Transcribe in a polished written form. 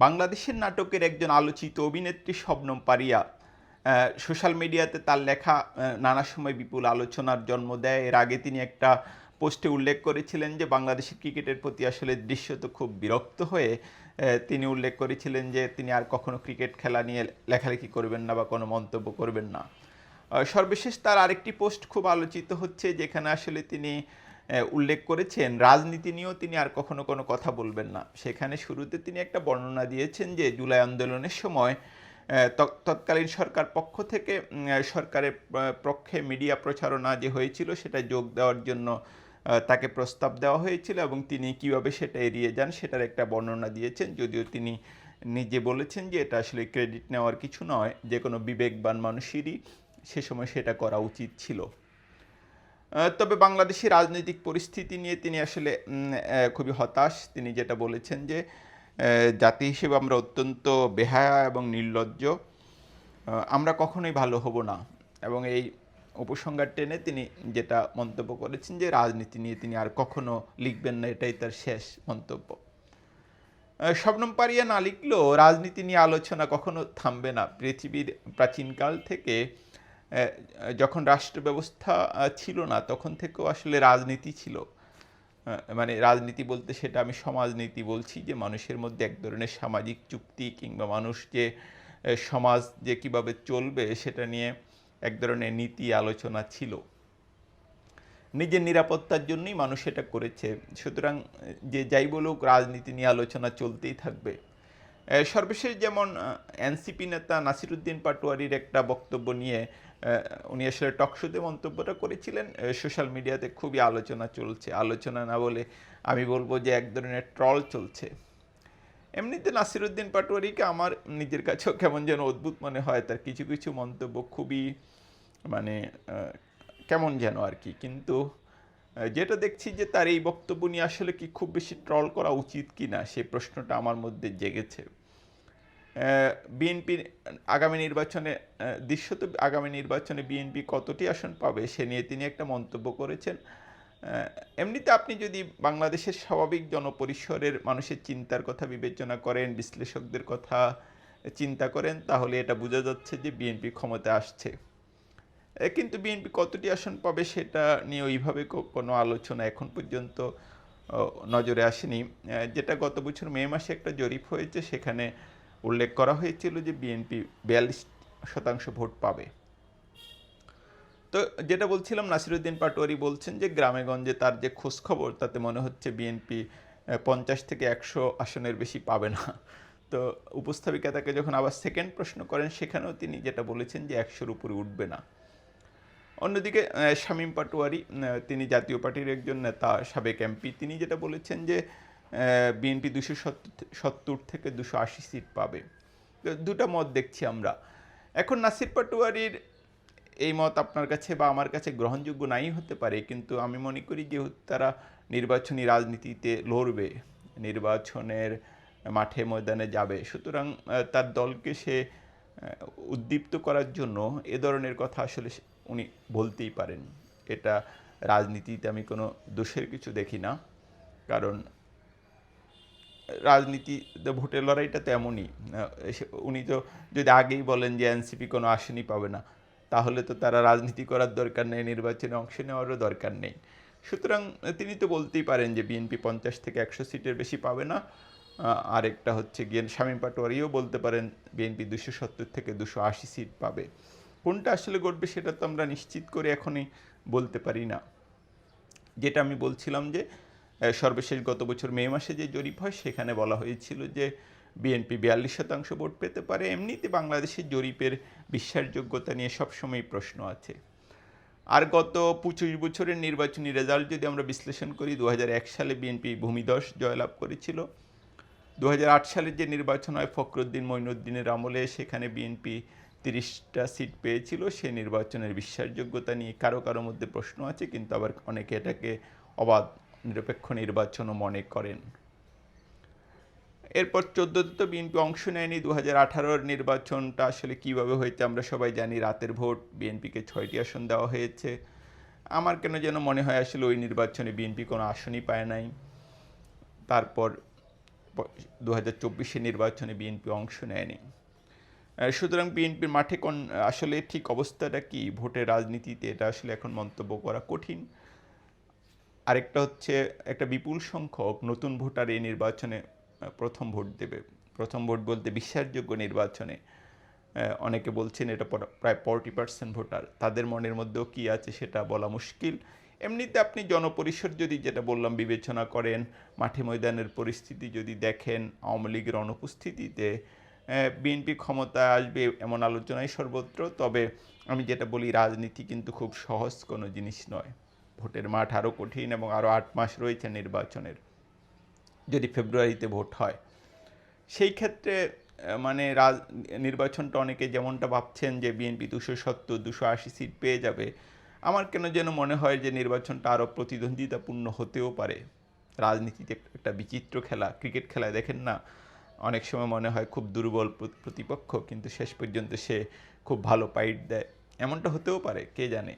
বাংলাদেশের নাটকের একজন আলোচিত অভিনেত্রী শবনম পারিয়া সোশ্যাল মিডিয়াতে তার লেখা নানা সময় বিপুল আলোচনার জন্ম দেয়। এর আগে তিনি একটা পোস্টে উল্লেখ করেছিলেন যে বাংলাদেশের ক্রিকেটের প্রতি আসলে দৃশ্যত খুব বিরক্ত হয়ে তিনি উল্লেখ করেছিলেন যে তিনি আর কখনো ক্রিকেট খেলা নিয়ে লেখালেখি করবেন না বা কোনো মন্তব্য করবেন না। সর্বশেষ তার আরেকটি পোস্ট খুব আলোচিত হচ্ছে, যেখানে আসলে তিনি উল্লেখ করেছেন রাজনীতি নিয়েও তিনি আর কখনো কোনো কথা বলবেন না। সেখানে শুরুতে তিনি একটা বর্ণনা দিয়েছেন যে জুলাই আন্দোলনের সময় তৎকালীন সরকার পক্ষ থেকে সরকারের পক্ষে মিডিয়া প্রচারণা যে হয়েছিল সেটা যোগ দেওয়ার জন্য তাকে প্রস্তাব দেওয়া হয়েছিল এবং তিনি কিভাবে সেটা এড়িয়ে যান সেটার একটা বর্ণনা দিয়েছেন। যদিও তিনি নিজে বলেছেন যে এটা আসলে ক্রেডিট নেওয়ার কিছু নয়, যে কোনো বিবেকবান মানুষেরই সে সময় সেটা করা উচিত ছিল। তবে বাংলাদেশের রাজনৈতিক পরিস্থিতি নিয়ে তিনি আসলে খুবই হতাশ। তিনি যেটা বলেছেন যে জাতি হিসেবে আমরা অত্যন্ত বেহায়া এবং নির্লজ্জ, আমরা কখনোই ভালো হব না। এবং এই উপসংহার টেনে তিনি যেটা মন্তব্য করেছেন যে রাজনীতি নিয়ে তিনি আর কখনো লিখবেন না, এটাই তার শেষ মন্তব্য। শবনম পারিয়া না লিখলেও রাজনীতি নিয়ে আলোচনা কখনো থামবে না। পৃথিবীর প্রাচীনকাল থেকে যখন রাষ্ট্র ব্যবস্থা ছিল না তখন থেকেও আসলে রাজনীতি ছিল। মানে রাজনীতি বলতে সেটা আমি সমাজনীতি বলছি, যে মানুষের মধ্যে এক ধরনের সামাজিক চুক্তি কিংবা মানুষ যে সমাজ যে কীভাবে চলবে সেটা নিয়ে এক ধরনের নীতি আলোচনা ছিল। নিজের নিরাপত্তার জন্যই মানুষ এটা করেছে। সুতরাং যে যাই বলুক রাজনীতি নিয়ে আলোচনা চলতেই থাকবে। সর্বশেষ যেমন এনসিপি নেতা নাসিরুদ্দিন পাটোয়ারির একটা বক্তব্য নিয়ে উনি আসলে টকশোতে মন্তব্যটা করেছিলেন, সোশ্যাল মিডিয়াতে খুবই আলোচনা চলছে। আলোচনা না বলে আমি বলবো যে এক ধরনের ট্রল চলছে। এমনিতে নাসিরুদ্দিন পাটোয়ারিকে আমার নিজের কাছেও কেমন যেন অদ্ভুত মনে হয়। তার কিছু কিছু মন্তব্য খুবই মানে কেমন যেন আর কি। কিন্তু যেটা দেখছি যে তার এই বক্তব্য নিয়ে আসলে কি খুব বেশি ট্রল করা উচিত কি না সেই প্রশ্নটা আমার মধ্যে জেগেছে। বিএনপির আগামী নির্বাচনে দৃশ্যত আগামী নির্বাচনে বিএনপি কতটি আসন পাবে সে নিয়ে তিনি একটা মন্তব্য করেছেন। এমনিতে আপনি যদি বাংলাদেশের স্বাভাবিক জনপরিসরের মানুষের চিন্তার কথা বিবেচনা করেন, বিশ্লেষকদের কথা চিন্তা করেন, তাহলে এটা বোঝা যাচ্ছে যে বিএনপি ক্ষমতায় আসছে। কিন্তু বিএনপি কতটি আসন পাবে সেটা নিয়ে ওইভাবে কোনো আলোচনা এখন পর্যন্ত নজরে আসেনি। যেটা গত বছর মে মাসে একটা জরিপ হয়েছে, সেখানে উল্লেখ করা হয়েছিল যে বিএনপি 42% ভোট পাবে। তো যেটা বলছিলাম, নাসিরুদ্দিন পাটোয়ারি বলছেন যে গ্রামেগঞ্জে তার যে খোঁজখবর তাতে মনে হচ্ছে বিএনপি 50 থেকে 100 আসনের বেশি পাবে না। তো উপস্থাপিকা তাকে যখন আবার সেকেন্ড প্রশ্ন করেন সেখানেও তিনি যেটা বলেছেন যে 100-র উপরে উঠবে না। অন্যদিকে শামীম পাটোয়ারি, তিনি জাতীয় পার্টির একজন নেতা, সাবেক এমপি, তিনি যেটা বলেছেন যে বিএনপি 270 থেকে 280 সিট পাবে। তো দুটা মত দেখছি আমরা। এখন নাসির পাটোয়ারির এই মত আপনার কাছে বা আমার কাছে গ্রহণযোগ্য নাই হতে পারে, কিন্তু আমি মনে করি যে তারা নির্বাচনী রাজনীতিতে লড়বে, নির্বাচনের মাঠে ময়দানে যাবে, সুতরাং তার দলকে সে উদ্দীপ্ত করার জন্য এ ধরনের কথা আসলে উনি বলতেই পারেন। এটা রাজনীতিতে আমি কোনো দোষের কিছু দেখি না, কারণ রাজনীতিতে ভোটের লড়াইটা তো এমনই। উনি তো যদি আগেই বলেন যে এনসিপি কোনো আসনই পাবে না, তাহলে তো তারা রাজনীতি করার দরকার নেই, নির্বাচনে অংশ নেওয়ারও দরকার নেই। সুতরাং তিনি তো বলতেই পারেন যে বিএনপি 50 থেকে 100 সিটের বেশি পাবে না। আরেকটা হচ্ছে গিয়ে শামীম পাটোয়ারিও বলতে পারেন বিএনপি 270 থেকে 280 সিট পাবে। কোনটা আসলে ঘটবে সেটা তো আমরা নিশ্চিত করে এখনই বলতে পারি না। যেটা আমি বলছিলাম যে সর্বশেষ গত বছর মে মাসে যে জরিপ হয় সেখানে বলা হয়েছিল যে বিএনপি 42% ভোট পেতে পারে। এমনিতে বাংলাদেশের জরিপের বিশ্বাসযোগ্যতা নিয়ে সবসময় প্রশ্ন আছে। আর গত 25 বছরের নির্বাচনী রেজাল্ট যদি আমরা বিশ্লেষণ করি, 2001 সালে বিএনপি ভূমিধস জয়লাভ করেছিল। 2008 সালের যে নির্বাচন হয় ফখরুদ্দিন মঈনুদ্দিনের আমলে, সেখানে বিএনপি 30টা সিট পেয়েছিল। সে নির্বাচনের বিশ্বাসযোগ্যতা নিয়ে কারো কারো মধ্যে প্রশ্ন আছে, কিন্তু আবার অনেকে এটাকে অবাধ নিরপেক্ষ নির্বাচনও মনে করেন। এরপর 14তে তো বিএনপি অংশ নেয়নি। 2018-র নির্বাচনটা আসলে কীভাবে হয়েছে আমরা সবাই জানি। রাতের ভোট, বিএনপিকে 6টি আসন দেওয়া হয়েছে। আমার কেন যেন মনে হয় আসলে ওই নির্বাচনে বিএনপি কোনো আসনই পায় নাই। তারপর 2024 নির্বাচনে বিএনপি অংশ নেয়নি। সুতরাং বিএনপির মাঠে আসলে ঠিক অবস্থাটা কি ভোটের রাজনীতিতে, এটা আসলে এখন মন্তব্য করা কঠিন। আরেকটা হচ্ছে একটা বিপুল সংখ্যক নতুন ভোটার এই নির্বাচনে প্রথম ভোট দেবে। প্রথম ভোট বলতে বিশ্বাসযোগ্য নির্বাচনে অনেকে বলছেন এটা প্রায় 40% ভোটার। তাদের মনের মধ্যেও কি আছে সেটা বলা মুশকিল। এমনিতে আপনি জনপরিসর যদি, যেটা বললাম, বিবেচনা করেন, মাঠে ময়দানের পরিস্থিতি যদি দেখেন, আওয়ামী লীগের অনুপস্থিতিতে বিএনপি ক্ষমতায় আসবে এমন আলোচনাই সর্বত্র। তবে আমি যেটা বলি, রাজনীতি কিন্তু খুব সহজ কোনো জিনিস নয়। ভোটের মাঠ আরও কঠিন এবং আরও 8 মাস রয়েছে নির্বাচনের, যদি ফেব্রুয়ারিতে ভোট হয়। সেই ক্ষেত্রে মানে নির্বাচনটা অনেকে যেমনটা ভাবছেন যে বিএনপি 270-280 সিট পেয়ে যাবে, আমার কেন যেন মনে হয় যে নির্বাচনটা আরও প্রতিদ্বন্দ্বিতাপূর্ণ হতেও পারে। রাজনীতিতে একটা বিচিত্র খেলা, ক্রিকেট খেলায় দেখেন না, অনেক সময় মনে হয় খুব দুর্বল প্রতিপক্ষ, কিন্তু শেষ পর্যন্ত সে খুব ভালো ফাইট দেয়। এমনটা হতেও পারে, কে জানে।